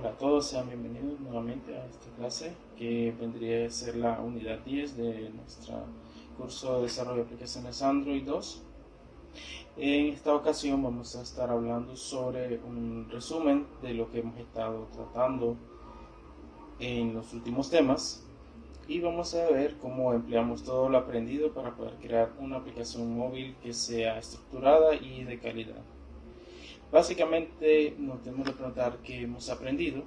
Hola a todos, sean bienvenidos nuevamente a esta clase que vendría a ser la unidad 10 de nuestro curso de desarrollo de aplicaciones Android 2. En esta ocasión vamos a estar hablando sobre un resumen de lo que hemos estado tratando en los últimos temas y vamos a ver cómo empleamos todo lo aprendido para poder crear una aplicación móvil que sea estructurada y de calidad. Básicamente nos tenemos que preguntar qué hemos aprendido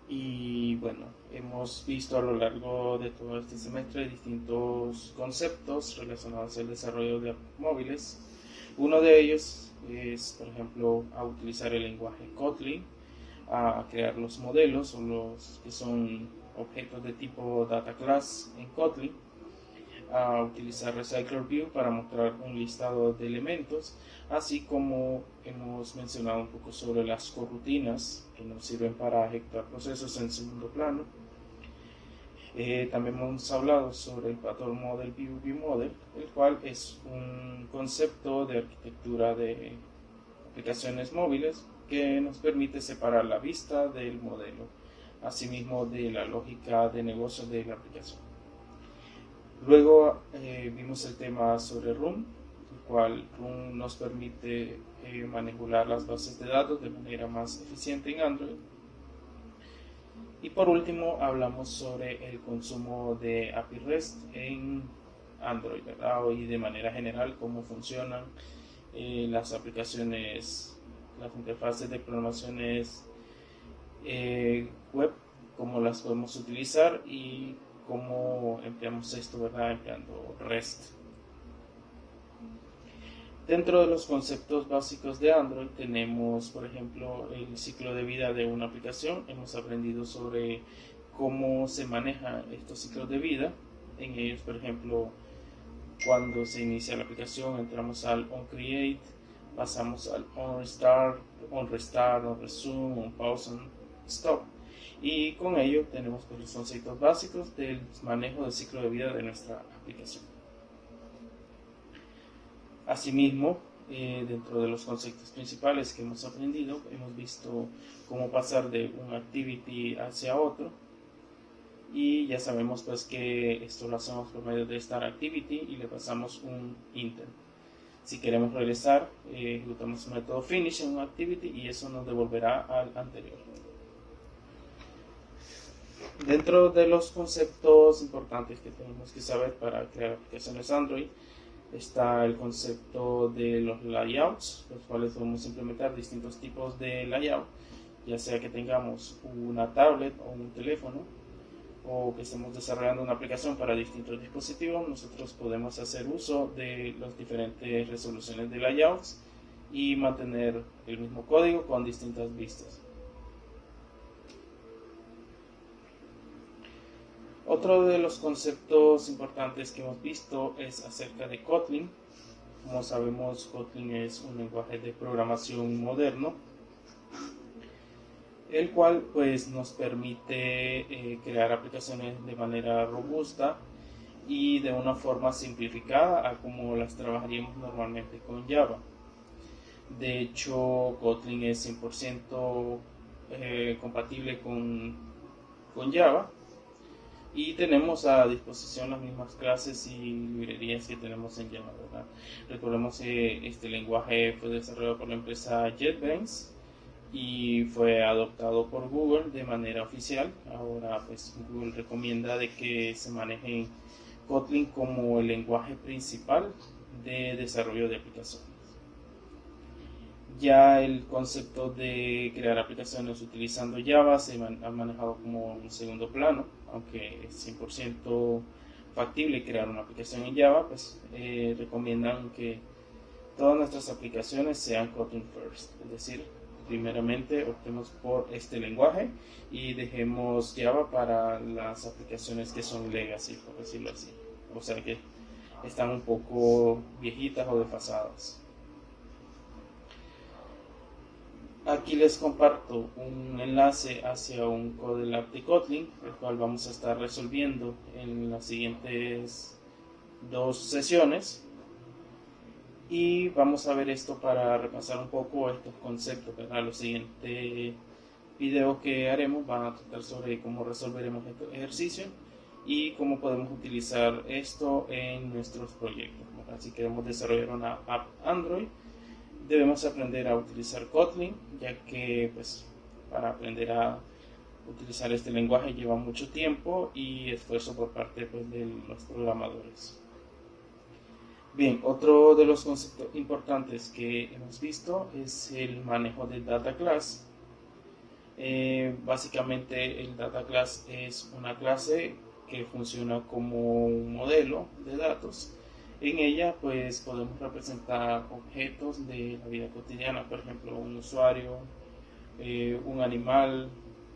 y bueno, hemos visto a lo largo de todo este semestre distintos conceptos relacionados al desarrollo de móviles. Uno de ellos es, por ejemplo, a utilizar el lenguaje Kotlin, a crear los modelos o los que son objetos de tipo data class en Kotlin, a utilizar RecyclerView para mostrar un listado de elementos, así como hemos mencionado un poco sobre las corrutinas que nos sirven para ejecutar procesos en segundo plano. También hemos hablado sobre el Pattern Model View Model, el cual es un concepto de arquitectura de aplicaciones móviles que nos permite separar la vista del modelo, asimismo de la lógica de negocio de la aplicación. Luego vimos el tema sobre Room, el cual Room nos permite manipular las bases de datos de manera más eficiente en Android. Y por último hablamos sobre el consumo de API REST en Android, ¿verdad? Y de manera general cómo funcionan las aplicaciones, las interfaces de programaciones web, cómo las podemos utilizar y cómo empleamos esto, ¿verdad? Empleando REST. Dentro de los conceptos básicos de Android tenemos, por ejemplo, el ciclo de vida de una aplicación. Hemos aprendido sobre cómo se manejan estos ciclos de vida. En ellos, por ejemplo, cuando se inicia la aplicación, entramos al onCreate, pasamos al onRestart, onResume, onPause, onStop. Y con ello tenemos los conceptos básicos del manejo del ciclo de vida de nuestra aplicación. Asimismo, dentro de los conceptos principales que hemos aprendido, hemos visto cómo pasar de un activity hacia otro. Y ya sabemos pues que esto lo hacemos por medio de start activity y le pasamos un intent. Si queremos regresar, ejecutamos el método finish en un activity y eso nos devolverá al anterior. Dentro de los conceptos importantes que tenemos que saber para crear aplicaciones Android está el concepto de los layouts, los cuales podemos implementar distintos tipos de layout, ya sea que tengamos una tablet o un teléfono o que estemos desarrollando una aplicación para distintos dispositivos. Nosotros podemos hacer uso de las diferentes resoluciones de layouts y mantener el mismo código con distintas vistas. Otro de los conceptos importantes que hemos visto es acerca de Kotlin. Como sabemos, Kotlin es un lenguaje de programación moderno, el cual pues nos permite crear aplicaciones de manera robusta y de una forma simplificada a como las trabajaríamos normalmente con Java. De hecho, Kotlin es 100% compatible con Java. Y tenemos a disposición las mismas clases y librerías que tenemos en Java, ¿verdad? Recordemos que este lenguaje fue desarrollado por la empresa JetBrains y fue adoptado por Google de manera oficial. Ahora pues Google recomienda de que se maneje Kotlin como el lenguaje principal de desarrollo de aplicaciones. Ya el concepto de crear aplicaciones utilizando Java se ha manejado como un segundo plano, aunque es 100% factible crear una aplicación en Java, pues recomiendan que todas nuestras aplicaciones sean Kotlin first, es decir, primeramente optemos por este lenguaje y dejemos Java para las aplicaciones que son legacy, por decirlo así, o sea que están un poco viejitas o desfasadas. Aquí les comparto un enlace hacia un Codelab de Kotlin, el cual vamos a estar resolviendo en las siguientes 2 sesiones. Y vamos a ver esto para repasar un poco estos conceptos, ¿verdad? Los siguientes videos que haremos van a tratar sobre cómo resolveremos estos ejercicios y cómo podemos utilizar esto en nuestros proyectos. Si queremos desarrollar una app Android, debemos aprender a utilizar Kotlin, ya que pues, para aprender a utilizar este lenguaje lleva mucho tiempo y esfuerzo por parte pues, de los programadores. Bien, otro de los conceptos importantes que hemos visto es el manejo del data class. Básicamente el data class es una clase que funciona como un modelo de datos. En ella pues podemos representar objetos de la vida cotidiana, por ejemplo un usuario, un animal,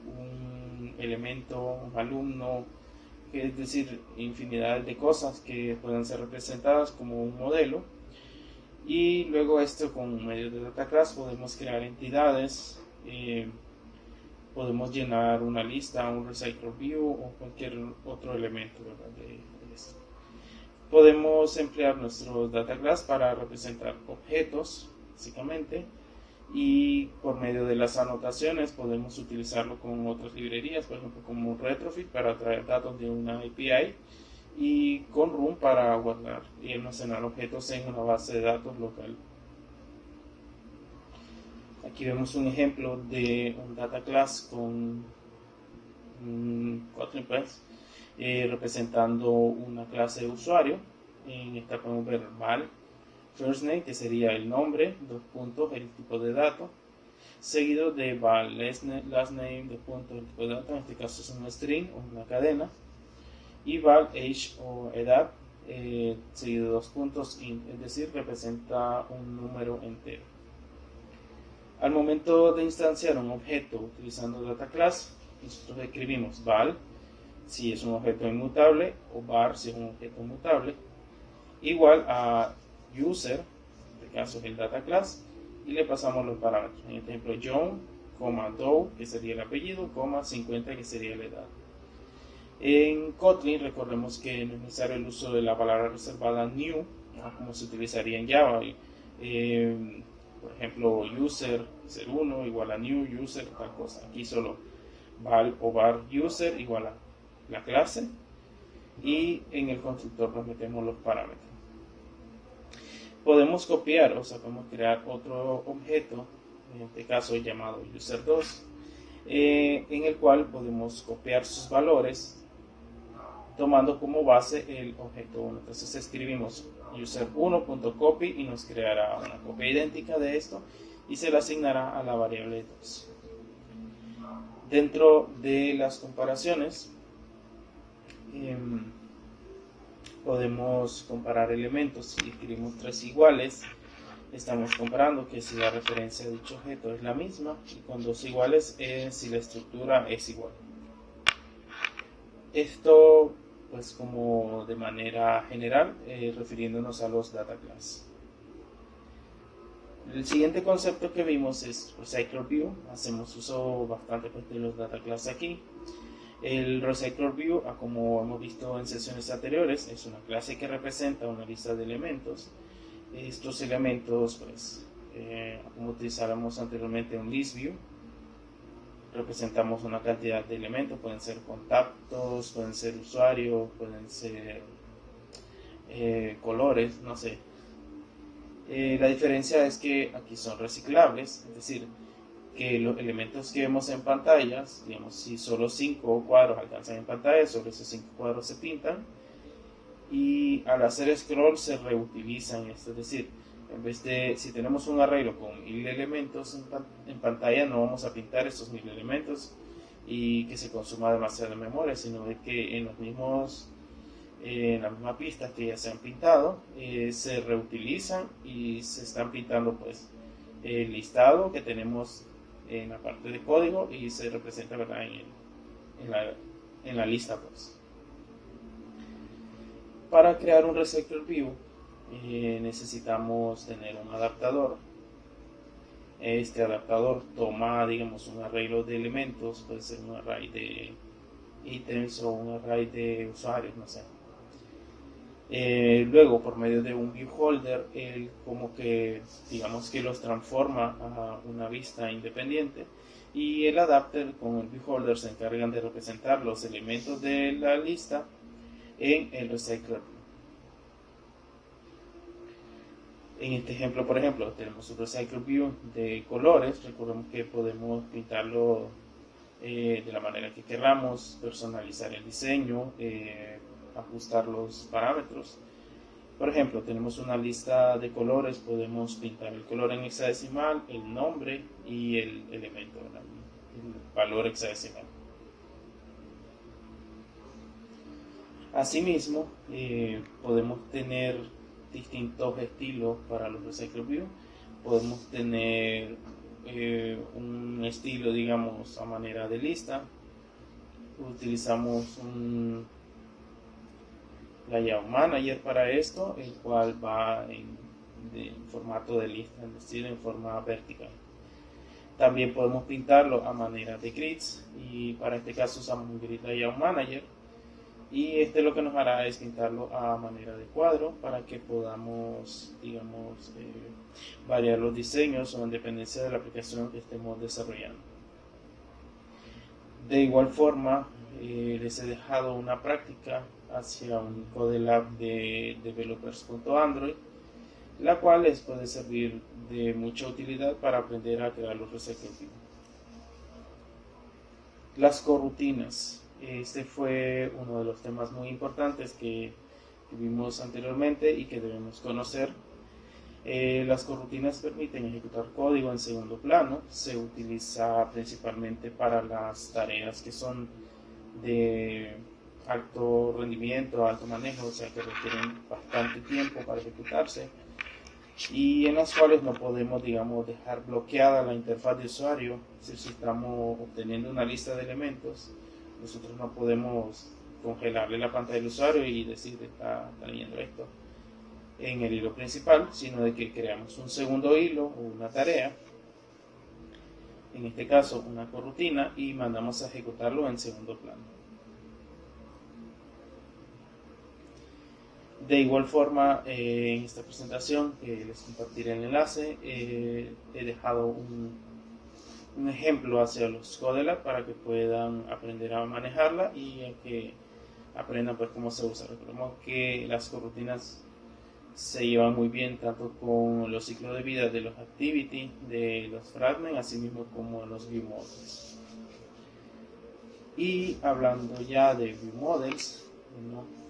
un elemento, un alumno, es decir, infinidad de cosas que pueden ser representadas como un modelo. Y luego esto con medio de data class podemos crear entidades, podemos llenar una lista, un recycle view o cualquier otro elemento, ¿verdad? de esto. Podemos emplear nuestro data class para representar objetos, básicamente, y por medio de las anotaciones podemos utilizarlo con otras librerías, por ejemplo como Retrofit para traer datos de una API y con Room para guardar y almacenar objetos en una base de datos local. Aquí vemos un ejemplo de un data class con Kotlin pues, representando una clase de usuario. En esta podemos ver val first name, que sería el nombre, dos puntos, el tipo de dato, seguido de val last name, dos puntos, el tipo de dato, en este caso es un string o una cadena, y val age o edad, seguido de dos puntos int, es decir, representa un número entero. Al momento de instanciar un objeto utilizando data class, nosotros escribimos val si es un objeto inmutable o var si es un objeto mutable, igual a user, en este caso es el data class, y le pasamos los parámetros. En este ejemplo, John, Doe, que sería el apellido, 50, que sería la edad. En Kotlin recordemos que no es necesario el uso de la palabra reservada new, ¿no? Como se utilizaría en Java. Por ejemplo, user, ser 1 igual a new user, tal cosa. Aquí solo val o var user igual a la clase, y en el constructor nos metemos los parámetros. Podemos copiar, o sea, podemos crear otro objeto, en este caso llamado user2, en el cual podemos copiar sus valores tomando como base el objeto 1. Entonces escribimos user1.copy y nos creará una copia idéntica de esto y se le asignará a la variable 2. Dentro de las comparaciones podemos comparar elementos. Si escribimos tres iguales, estamos comparando que si la referencia de dicho objeto es la misma, y con dos iguales si la estructura es igual. Esto pues como de manera general, refiriéndonos a los data class. El siguiente concepto que vimos es Recycler View. Hacemos uso bastante pues, de los data class aquí. El Recycler View, como hemos visto en sesiones anteriores, es una clase que representa una lista de elementos. Estos elementos, pues, como utilizáramos anteriormente en ListView, representamos una cantidad de elementos, pueden ser contactos, pueden ser usuarios, pueden ser colores, no sé. La diferencia es que aquí son reciclables, es decir, que los elementos que vemos en pantallas, digamos, si solo 5 cuadros alcanzan en pantalla, sobre esos 5 cuadros se pintan, y al hacer scroll se reutilizan, es decir, en vez de, si tenemos un arreglo con 1000 elementos en pantalla, no vamos a pintar esos 1000 elementos y que se consuma demasiada memoria, sino de que en las mismas pistas que ya se han pintado, se reutilizan y se están pintando pues el listado que tenemos en la parte de código y se representa, ¿verdad? en la lista pues. Para crear un Recycler View necesitamos tener un adaptador. Este adaptador toma, digamos, un arreglo de elementos, puede ser un array de ítems o un array de usuarios, no sé. Luego, por medio de un view holder, él como que, digamos que los transforma a una vista independiente y el adapter con el viewholder se encargan de representar los elementos de la lista en el recycler view. En este ejemplo, por ejemplo, tenemos un recycler view de colores. Recordemos que podemos pintarlo de la manera que queramos, personalizar el diseño, ajustar los parámetros. Por ejemplo, tenemos una lista de colores, podemos pintar el color en hexadecimal, el nombre y el elemento, el valor hexadecimal. Asimismo, podemos tener distintos estilos para los recycle view. Podemos tener un estilo, digamos, a manera de lista. Utilizamos un layout manager para esto, el cual va en formato de lista, es decir, en forma vertical. También podemos pintarlo a manera de grids, y para este caso usamos un grid layout manager, y este lo que nos hará es pintarlo a manera de cuadro para que podamos, digamos, variar los diseños o en dependencia de la aplicación que estemos desarrollando. De igual forma, les he dejado una práctica hacia un Codelab de developers.android, la cual les puede servir de mucha utilidad para aprender a crear los recycle view. Las corrutinas. Este fue uno de los temas muy importantes que vimos anteriormente y que debemos conocer. Las corrutinas permiten ejecutar código en segundo plano. Se utiliza principalmente para las tareas que son de alto rendimiento, alto manejo, o sea que requieren bastante tiempo para ejecutarse, y en las cuales no podemos, digamos, dejar bloqueada la interfaz de usuario. Si estamos obteniendo una lista de elementos, nosotros no podemos congelarle la pantalla del usuario y decir está leyendo esto en el hilo principal, sino de que creamos un segundo hilo o una tarea, en este caso una corrutina, y mandamos a ejecutarlo en segundo plano. De igual forma, en esta presentación que les compartiré el enlace, he dejado un ejemplo hacia los Codelab para que puedan aprender a manejarla y que aprendan pues cómo se usa. Recordemos que las corrutinas se llevan muy bien tanto con los ciclos de vida de los activity, de los fragments, así mismo como los view models. Y hablando ya de view models, ¿no?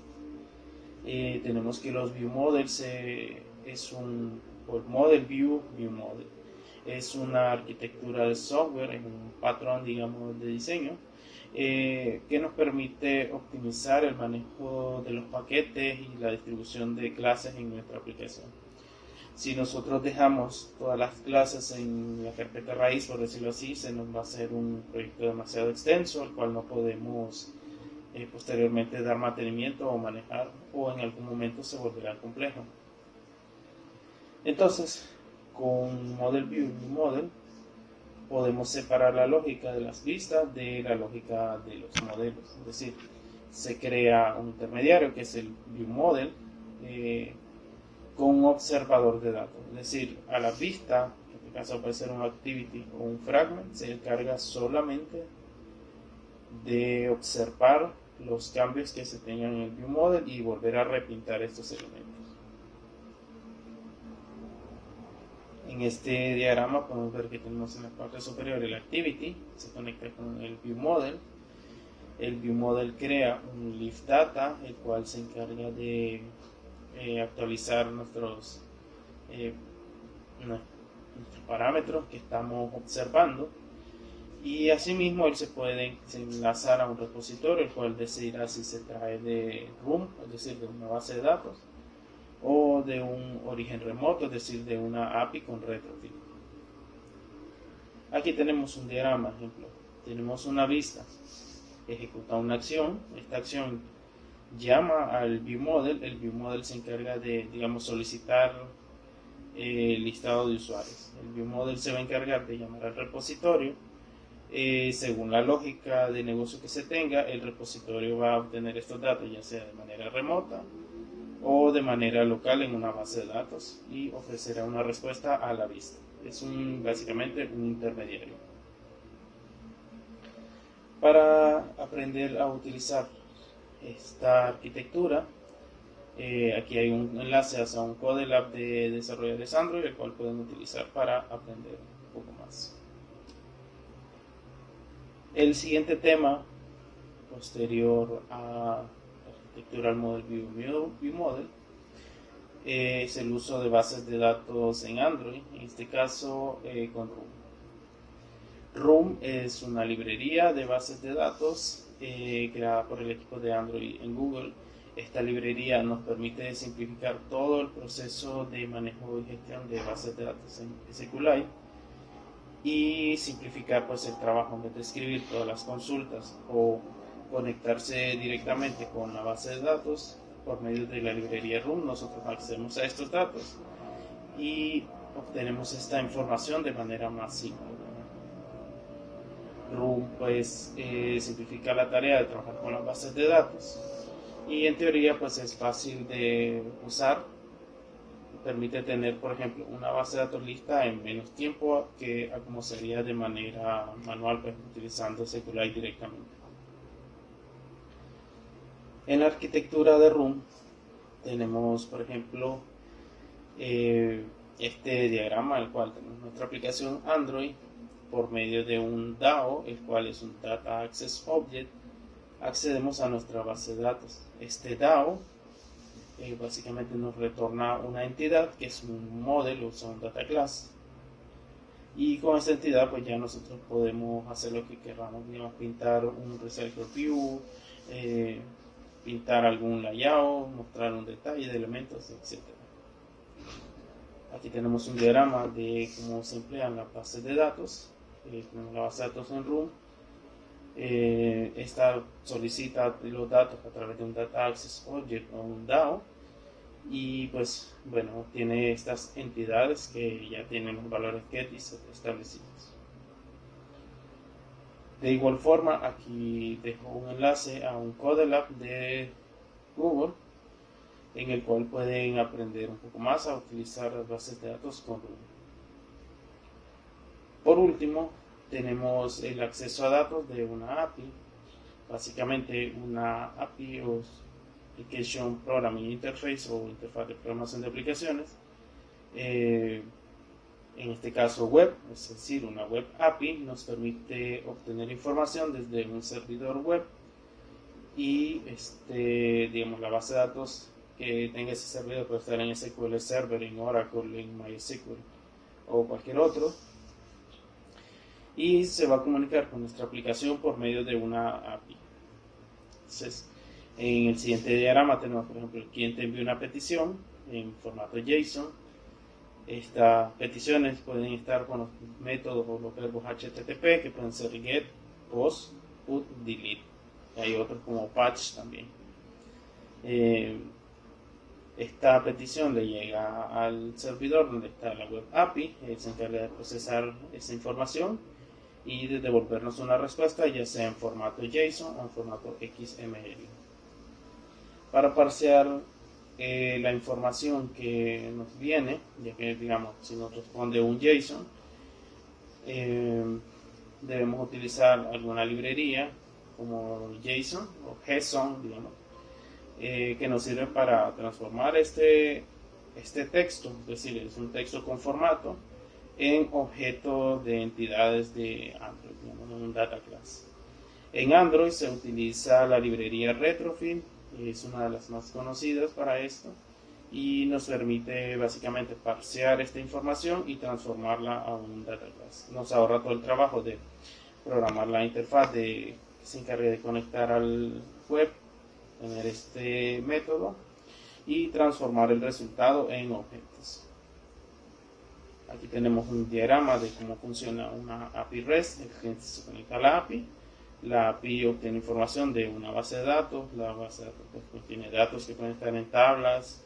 Tenemos que los view models es un model view model. Es una arquitectura de software, es un patrón, digamos, de diseño que nos permite optimizar el manejo de los paquetes y la distribución de clases en nuestra aplicación. Si nosotros dejamos todas las clases en la carpeta raíz, por decirlo así, se nos va a hacer un proyecto demasiado extenso, al cual no podemos posteriormente dar mantenimiento o manejar, o en algún momento se volverá complejo. Entonces, con Model View y Model podemos separar la lógica de las vistas de la lógica de los modelos. Es decir, se crea un intermediario que es el View Model con un observador de datos. Es decir, a la vista, en este caso puede ser un activity o un fragment, se encarga solamente de observar los cambios que se tengan en el View Model y volver a repintar estos elementos. En este diagrama podemos ver que tenemos en la parte superior el activity, se conecta con el View Model. El View Model crea un Live Data, el cual se encarga de actualizar nuestros parámetros que estamos observando, y asimismo él se puede enlazar a un repositorio, el cual decidirá si se trae de RUM, es decir, de una base de datos, o de un origen remoto, es decir, de una API con retrofit. Aquí tenemos un diagrama, ejemplo. Tenemos una vista, ejecuta una acción, esta acción llama al View Model, el View Model se encarga de, digamos, solicitar el listado de usuarios. El View Model se va a encargar de llamar al repositorio. Según la lógica de negocio que se tenga, el repositorio va a obtener estos datos ya sea de manera remota o de manera local en una base de datos y ofrecerá una respuesta a la vista. Es básicamente un intermediario. Para aprender a utilizar esta arquitectura, aquí hay un enlace hacia un Codelab de desarrolladores Android, el cual pueden utilizar para aprender un poco más. El siguiente tema, posterior a Architectural Model View Model, es el uso de bases de datos en Android, en este caso con Room. Room es una librería de bases de datos creada por el equipo de Android en Google. Esta librería nos permite simplificar todo el proceso de manejo y gestión de bases de datos en SQLite y simplificar pues el trabajo en vez de escribir todas las consultas o conectarse directamente con la base de datos. Por medio de la librería Room nosotros accedemos a estos datos y obtenemos esta información de manera más simple. Room pues simplifica la tarea de trabajar con las bases de datos y en teoría pues es fácil de usar. Permite tener, por ejemplo, una base de datos lista en menos tiempo que como sería de manera manual, pues utilizando SQLite directamente. En la arquitectura de Room tenemos, por ejemplo, este diagrama, el cual tenemos nuestra aplicación Android por medio de un DAO, el cual es un Data Access Object. Accedemos a nuestra base de datos. Este DAO básicamente nos retorna una entidad que es un model, o sea, un data class, y con esta entidad pues ya nosotros podemos hacer lo que queramos, digamos, pintar un recycle view, pintar algún layout, mostrar un detalle de elementos, etc. Aquí tenemos un diagrama de cómo se emplean las bases de datos. Tenemos la base de datos en Room. Esta solicita los datos a través de un Data Access Object o un DAO y pues bueno, tiene estas entidades que ya tienen los valores get establecidos. De igual forma, aquí dejo un enlace a un Codelab de Google en el cual pueden aprender un poco más a utilizar las bases de datos con Room. Por último, tenemos el acceso a datos de una API, básicamente una API o Application Programming Interface o interfaz de programación de aplicaciones, en este caso web, es decir, una web API nos permite obtener información desde un servidor web y digamos, la base de datos que tenga ese servidor puede estar en SQL Server, en Oracle, en MySQL o cualquier otro, y se va a comunicar con nuestra aplicación por medio de una API. Entonces, en el siguiente diagrama tenemos, por ejemplo, el cliente envía una petición en formato JSON. Estas peticiones pueden estar con los métodos o los verbos HTTP, que pueden ser get, post, put, delete. Y hay otros como patch también. Esta petición le llega al servidor donde está la web API, se encarga de procesar esa información y de devolvernos una respuesta, ya sea en formato JSON o en formato XML. Para parsear la información que nos viene, ya que digamos si nos responde un JSON, debemos utilizar alguna librería como JSON o JSON, digamos, que nos sirve para transformar este texto, es decir, es un texto con formato, en objeto de entidades de Android, digamos, en un data class. En Android se utiliza la librería Retrofit, es una de las más conocidas para esto, y nos permite básicamente parsear esta información y transformarla a un data class. Nos ahorra todo el trabajo de programar la interfaz que se encargue de conectar al web, tener este método y transformar el resultado en objetos. Aquí tenemos un diagrama de cómo funciona una API REST. El cliente se conecta a la API obtiene información de una base de datos. La base de datos pues, contiene datos que pueden estar en tablas,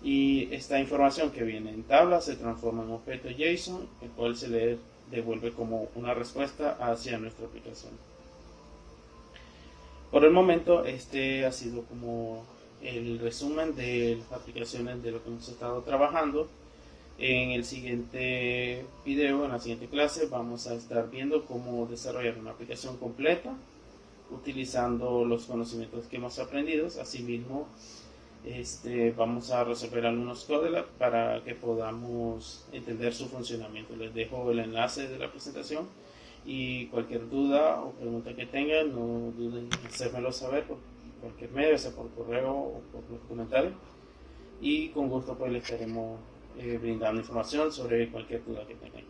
y esta información que viene en tablas se transforma en objeto JSON, el cual se le devuelve como una respuesta hacia nuestra aplicación. Por el momento, este ha sido como el resumen de las aplicaciones de lo que hemos estado trabajando. En el siguiente video, en la siguiente clase, vamos a estar viendo cómo desarrollar una aplicación completa utilizando los conocimientos que hemos aprendido. Asimismo, vamos a resolver algunos códigos para que podamos entender su funcionamiento. Les dejo el enlace de la presentación y cualquier duda o pregunta que tengan, no duden en hacérmelo saber por cualquier medio, ya sea por correo o por los comentarios, y con gusto pues les estaremos brindando información sobre cualquier duda que tengan.